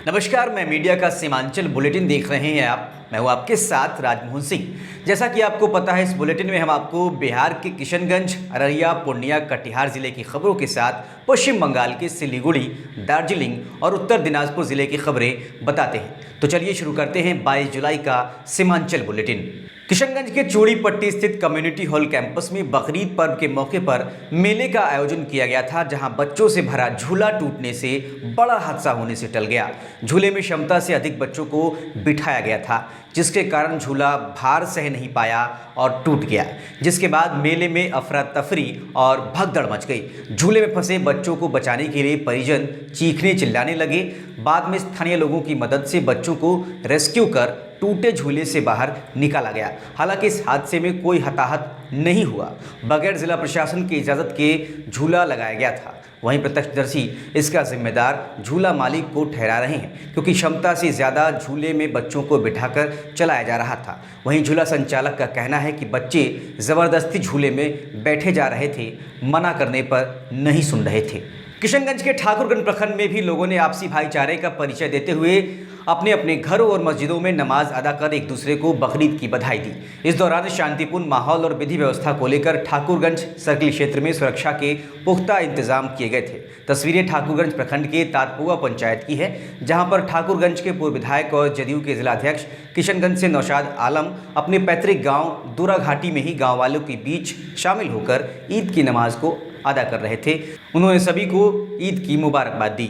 नमस्कार, मैं मीडिया का सीमांचल बुलेटिन देख रहे हैं आप। मैं हूं आपके साथ राजमोहन सिंह। जैसा कि आपको पता है, इस बुलेटिन में हम आपको बिहार के किशनगंज, अररिया, पूर्णिया, कटिहार जिले की खबरों के साथ पश्चिम बंगाल के सिलीगुड़ी, दार्जिलिंग और उत्तर दिनाजपुर जिले की खबरें बताते हैं। तो चलिए शुरू करते हैं 22 जुलाई का सीमांचल बुलेटिन। किशनगंज के चूड़ी पट्टी स्थित कम्युनिटी हॉल कैंपस में बकरीद पर्व के मौके पर मेले का आयोजन किया गया था, जहां बच्चों से भरा झूला टूटने से बड़ा हादसा होने से टल गया। झूले में क्षमता से अधिक बच्चों को बिठाया गया था, जिसके कारण झूला भार सह नहीं पाया और टूट गया, जिसके बाद मेले में अफरा तफरी और भगदड़ मच गई। झूले में फंसे बच्चों को बचाने के लिए परिजन चीखने चिल्लाने लगे। बाद में स्थानीय लोगों की मदद से बच्चों को रेस्क्यू कर टूटे झूले से बाहर निकाला गया। हालांकि इस हादसे में कोई हताहत नहीं हुआ। बगैर जिला प्रशासन की इजाज़त के झूला लगाया गया था। वहीं प्रत्यक्षदर्शी इसका जिम्मेदार झूला मालिक को ठहरा रहे हैं, क्योंकि क्षमता से ज़्यादा झूले में बच्चों को बिठाकर चलाया जा रहा था। वहीं झूला संचालक का कहना है कि बच्चे ज़बरदस्ती झूले में बैठे जा रहे थे, मना करने पर नहीं सुन रहे थे। किशनगंज के ठाकुरगंज प्रखंड में भी लोगों ने आपसी भाईचारे का परिचय देते हुए अपने अपने घरों और मस्जिदों में नमाज अदा कर एक दूसरे को बकरीद की बधाई दी। इस दौरान शांतिपूर्ण माहौल और विधि व्यवस्था को लेकर ठाकुरगंज सर्किल क्षेत्र में सुरक्षा के पुख्ता इंतजाम किए गए थे। तस्वीरें ठाकुरगंज प्रखंड के तारपुआ पंचायत की है, जहां पर ठाकुरगंज के पूर्व विधायक और जदयू के जिलाध्यक्ष किशनगंज से नौशाद आलम अपने पैतृक गाँव दूरा घाटी में ही गाँव वालों के बीच शामिल होकर ईद की नमाज को अदा कर रहे थे। उन्होंने सभी को ईद की मुबारकबाद दी।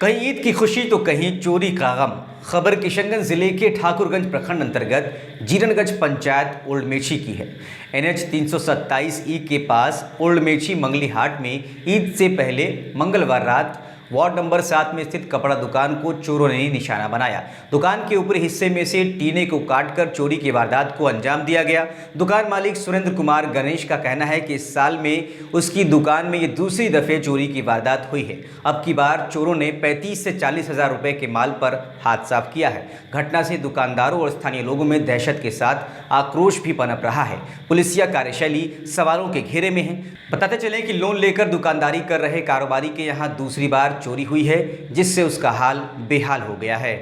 कहीं ईद की खुशी तो कहीं चोरी का गम। खबर किशनगंज जिले के ठाकुरगंज प्रखंड अंतर्गत जीरनगंज पंचायत ओल्ड मेची की है। NH 327E के पास ओल्ड मेची मंगली हाट में ईद से पहले मंगलवार रात वार्ड नंबर 7 में स्थित कपड़ा दुकान को चोरों ने निशाना बनाया। दुकान के ऊपरी हिस्से में से टीने को काटकर चोरी की वारदात को अंजाम दिया गया। दुकान मालिक सुरेंद्र कुमार गणेश का कहना है कि इस साल में उसकी दुकान में ये दूसरी दफे चोरी की वारदात हुई है। अब की बार चोरों ने 35 से 40 हज़ार रुपये के माल पर हाथ साफ किया है। घटना से दुकानदारों और स्थानीय लोगों में दहशत के साथ आक्रोश भी पनप रहा है। पुलिसिया कार्यशैली सवालों के घेरे में है। बताते चले कि लोन लेकर दुकानदारी कर रहे कारोबारी के यहाँ दूसरी बार चोरी हुई है, जिससे उसका हाल बेहाल हो गया है।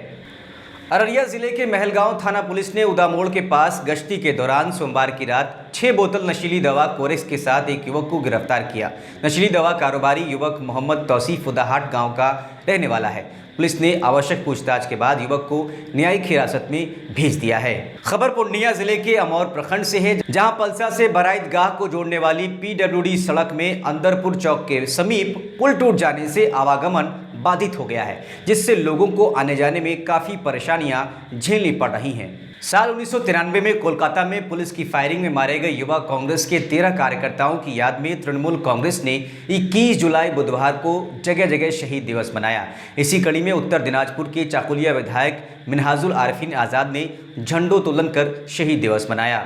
अररिया जिले के महलगांव थाना पुलिस ने उदा मोड़ के पास गश्ती के दौरान सोमवार की रात 6 बोतल नशीली दवा कोरेक्स के साथ एक युवक को गिरफ्तार किया। नशीली दवा कारोबारी युवक मोहम्मद तौसीफ उदाहाट गांव का रहने वाला है। पुलिस ने आवश्यक पूछताछ के बाद युवक को न्यायिक हिरासत में भेज दिया है। खबर पूर्णिया जिले के अमौर प्रखंड से है, जहां पलसा से बराईदगाह को जोड़ने वाली PWD सड़क में अंदरपुर चौक के समीप पुल टूट जाने से आवागमन बाधित हो गया है, जिससे लोगों को आने जाने में काफ़ी परेशानियां झेलनी पड़ रही हैं। साल 1993 में कोलकाता में पुलिस की फायरिंग में मारे गए युवा कांग्रेस के 13 कार्यकर्ताओं की याद में तृणमूल कांग्रेस ने 21 जुलाई बुधवार को जगह जगह शहीद दिवस मनाया। इसी कड़ी में उत्तर दिनाजपुर के चाकुलिया विधायक मिनहाजुल आरिफीन आज़ाद ने झंडोत्तोलन कर शहीद दिवस मनाया।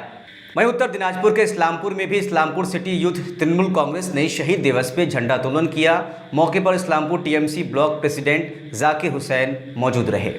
वहीं उत्तर दिनाजपुर के इस्लामपुर में भी इस्लामपुर सिटी यूथ तृणमूल कांग्रेस ने शहीद दिवस पे झंडोत्तोलन किया। मौके पर Islampur TMC block president Zakir Hussain मौजूद रहे।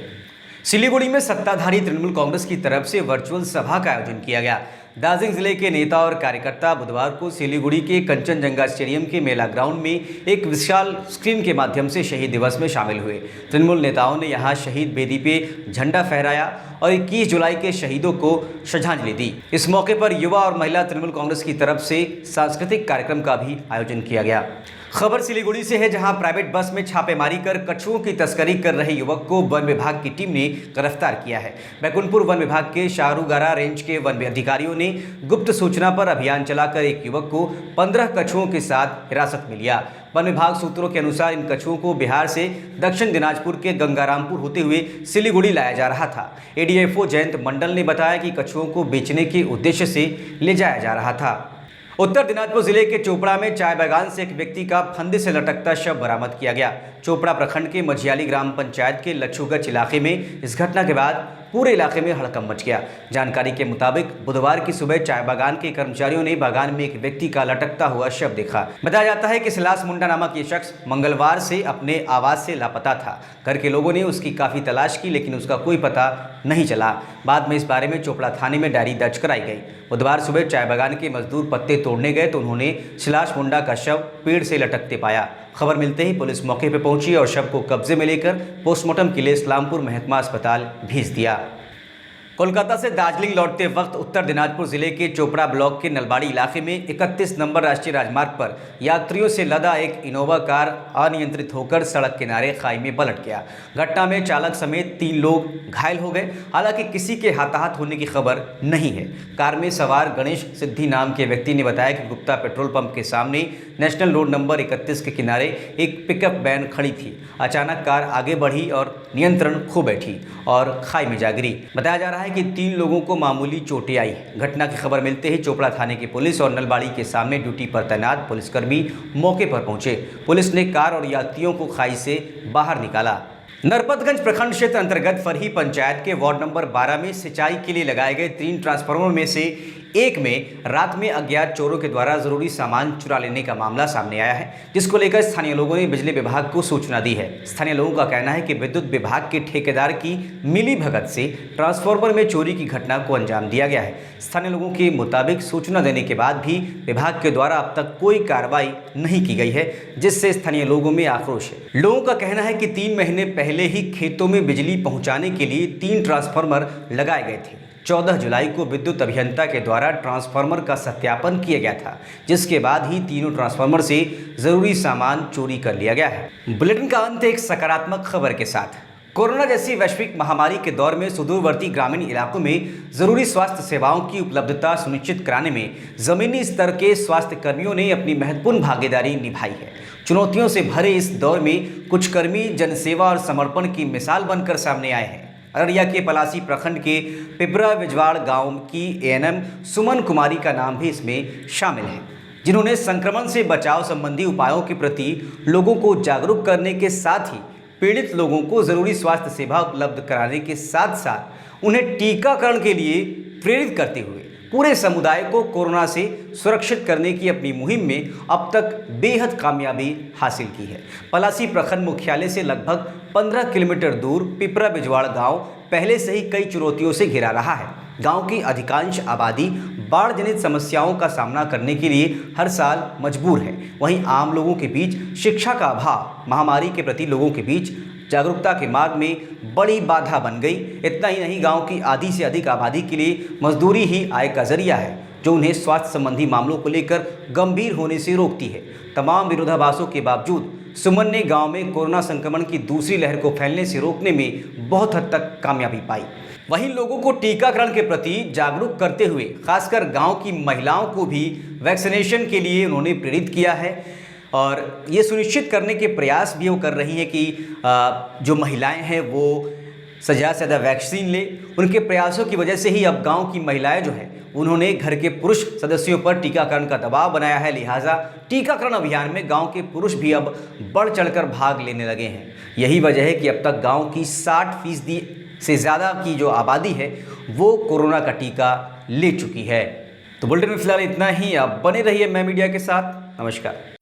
सिलीगुड़ी में सत्ताधारी तृणमूल कांग्रेस की तरफ से वर्चुअल सभा का आयोजन किया गया। दार्जिलिंग जिले के नेता और कार्यकर्ता बुधवार को सिलीगुड़ी के कंचनजंगा स्टेडियम के मेला ग्राउंड में एक विशाल स्क्रीन के माध्यम से शहीद दिवस में शामिल हुए। तृणमूल नेताओं ने यहां शहीद बेदी पे झंडा फहराया और 21 जुलाई के शहीदों को श्रद्धांजलि दी। इस मौके पर युवा और महिला तृणमूल कांग्रेस की तरफ से सांस्कृतिक कार्यक्रम का भी आयोजन किया गया। खबर सिलीगुड़ी से है, जहां प्राइवेट बस में छापेमारी कर कछुओं की तस्करी कर रहे युवक को वन विभाग की टीम ने गिरफ्तार किया है। बैकुंठपुर वन विभाग के शाहरुगारा रेंज के वन अधिकारियों ने गुप्त सूचना पर अभियान चलाकर एक युवक को 15 कछुओं के साथ हिरासत में लिया। वन विभाग सूत्रों के अनुसार इन कछुओं को बिहार से दक्षिण दिनाजपुर के गंगारामपुर होते हुए सिलीगुड़ी लाया जा रहा था। ADFO जयंत मंडल ने बताया कि कछुओं को बेचने के उद्देश्य से ले जाया जा रहा था। उत्तर दिनाजपुर जिले के चोपड़ा में चाय बागान से एक व्यक्ति का फंदे से लटकता शव बरामद किया गया। चोपड़ा प्रखंड के मझियाली ग्राम पंचायत के लच्छूगंज इलाके में इस घटना के बाद पूरे इलाके में हड़कंप मच गया। जानकारी के मुताबिक बुधवार की सुबह चाय बागान के कर्मचारियों ने बागान में एक व्यक्ति का लटकता हुआ शव देखा। बताया जाता है कि सिलास मुंडा नामक ये शख्स मंगलवार से अपने आवास से लापता था। घर के लोगों ने उसकी काफ़ी तलाश की, लेकिन उसका कोई पता नहीं चला। बाद में इस बारे में चोपड़ा थाने में डायरी दर्ज कराई गई। बुधवार सुबह चाय बागान के मजदूर पत्ते तोड़ने गए तो उन्होंने सिलास मुंडा का शव पेड़ से लटकते पाया। खबर मिलते ही पुलिस मौके पर पहुंची और शव को कब्जे में लेकर पोस्टमार्टम के लिए इस्लामपुर महकमा अस्पताल भेज दिया। कोलकाता से दार्जिलिंग लौटते वक्त उत्तर दिनाजपुर जिले के चोपड़ा ब्लॉक के नलबाड़ी इलाके में 31 नंबर राष्ट्रीय राजमार्ग पर यात्रियों से लदा एक इनोवा कार अनियंत्रित होकर सड़क किनारे खाई में पलट गया। घटना में चालक समेत 3 लोग घायल हो गए। हालांकि किसी के हताहत होने की खबर नहीं है। कार में सवार गणेश सिद्धि नाम के व्यक्ति ने बताया कि गुप्ता पेट्रोल पंप के सामने नेशनल रोड नंबर 31 के किनारे एक पिकअप वैन खड़ी थी। अचानक कार आगे बढ़ी और नियंत्रण खो बैठी और खाई में जा गिरी। बताया जा रहा है कि 3 लोगों को मामूली चोटें आई। घटना की खबर मिलते ही चोपड़ा थाने की पुलिस और नलबाड़ी के सामने ड्यूटी पर तैनात पुलिसकर्मी मौके पर पहुंचे। पुलिस ने कार और यात्रियों को खाई से बाहर निकाला। नरपतगंज प्रखंड क्षेत्र अंतर्गत फरही पंचायत के वार्ड नंबर 12 में सिंचाई के लिए लगाए गए 3 ट्रांसफार्मर में से एक में रात में अज्ञात चोरों के द्वारा जरूरी सामान चुरा लेने का मामला सामने आया है, जिसको लेकर स्थानीय लोगों ने बिजली विभाग को सूचना दी है। स्थानीय लोगों का कहना है कि विद्युत विभाग के ठेकेदार की मिलीभगत से ट्रांसफार्मर में चोरी की घटना को अंजाम दिया गया है। स्थानीय लोगों के मुताबिक सूचना देने के बाद भी विभाग के द्वारा अब तक कोई कार्रवाई नहीं की गई है, जिससे स्थानीय लोगों में आक्रोश है। लोगों का कहना है कि 3 महीने पहले ही खेतों में बिजली पहुंचाने के लिए 3 ट्रांसफार्मर लगाए गए थे। 14 जुलाई को विद्युत अभियंता के द्वारा ट्रांसफार्मर का सत्यापन किया गया था, जिसके बाद ही तीनों ट्रांसफार्मर से जरूरी सामान चोरी कर लिया गया है। बुलेटिन का अंत एक सकारात्मक खबर के साथ। कोरोना जैसी वैश्विक महामारी के दौर में सुदूरवर्ती ग्रामीण इलाकों में जरूरी स्वास्थ्य सेवाओं की उपलब्धता सुनिश्चित कराने में जमीनी स्तर के स्वास्थ्य कर्मियों ने अपनी महत्वपूर्ण भागीदारी निभाई है। चुनौतियों से भरे इस दौर में कुछ कर्मी जनसेवा और समर्पण की मिसाल बनकर सामने आए हैं। अररिया के पलासी प्रखंड के पिपरा बिजवाड़ गांव की एएनएम सुमन कुमारी का नाम भी इसमें शामिल है, जिन्होंने संक्रमण से बचाव संबंधी उपायों के प्रति लोगों को जागरूक करने के साथ ही पीड़ित लोगों को जरूरी स्वास्थ्य सेवा उपलब्ध कराने के साथ साथ उन्हें टीकाकरण के लिए प्रेरित करते हुए पूरे समुदाय को कोरोना से सुरक्षित करने की अपनी मुहिम में अब तक बेहद कामयाबी हासिल की है। पलासी प्रखंड मुख्यालय से लगभग 15 किलोमीटर दूर पिपरा बिजवाड़ गांव पहले से ही कई चुनौतियों से घिरा रहा है। गांव की अधिकांश आबादी बाढ़ जनित समस्याओं का सामना करने के लिए हर साल मजबूर है। वहीं आम लोगों के बीच शिक्षा का अभाव महामारी के प्रति लोगों के बीच जागरूकता के मार्ग में बड़ी बाधा बन गई। इतना ही नहीं, गांव की आधी से अधिक आबादी के लिए मजदूरी ही आय का जरिया है, जो उन्हें स्वास्थ्य संबंधी मामलों को लेकर गंभीर होने से रोकती है। तमाम विरोधाभासों के बावजूद सुमन ने गांव में कोरोना संक्रमण की दूसरी लहर को फैलने से रोकने में बहुत हद तक कामयाबी पाई। वहीं लोगों को टीकाकरण के प्रति जागरूक करते हुए खासकर गांव की महिलाओं को भी वैक्सीनेशन के लिए उन्होंने प्रेरित किया है और ये सुनिश्चित करने के प्रयास भी वो कर रही हैं कि जो महिलाएं हैं वो ज़्यादा से ज़्यादा वैक्सीन लें। उनके प्रयासों की वजह से ही अब गांव की महिलाएं जो हैं उन्होंने घर के पुरुष सदस्यों पर टीकाकरण का दबाव बनाया है। लिहाजा टीकाकरण अभियान में गांव के पुरुष भी अब बढ़ चढ़कर भाग लेने लगे हैं। यही वजह है कि अब तक गांव की 60% से ज़्यादा की जो आबादी है वो कोरोना का टीका ले चुकी है। तो बुलेटिन में फिलहाल इतना ही। आप बने रहिए मैं मीडिया के साथ। नमस्कार।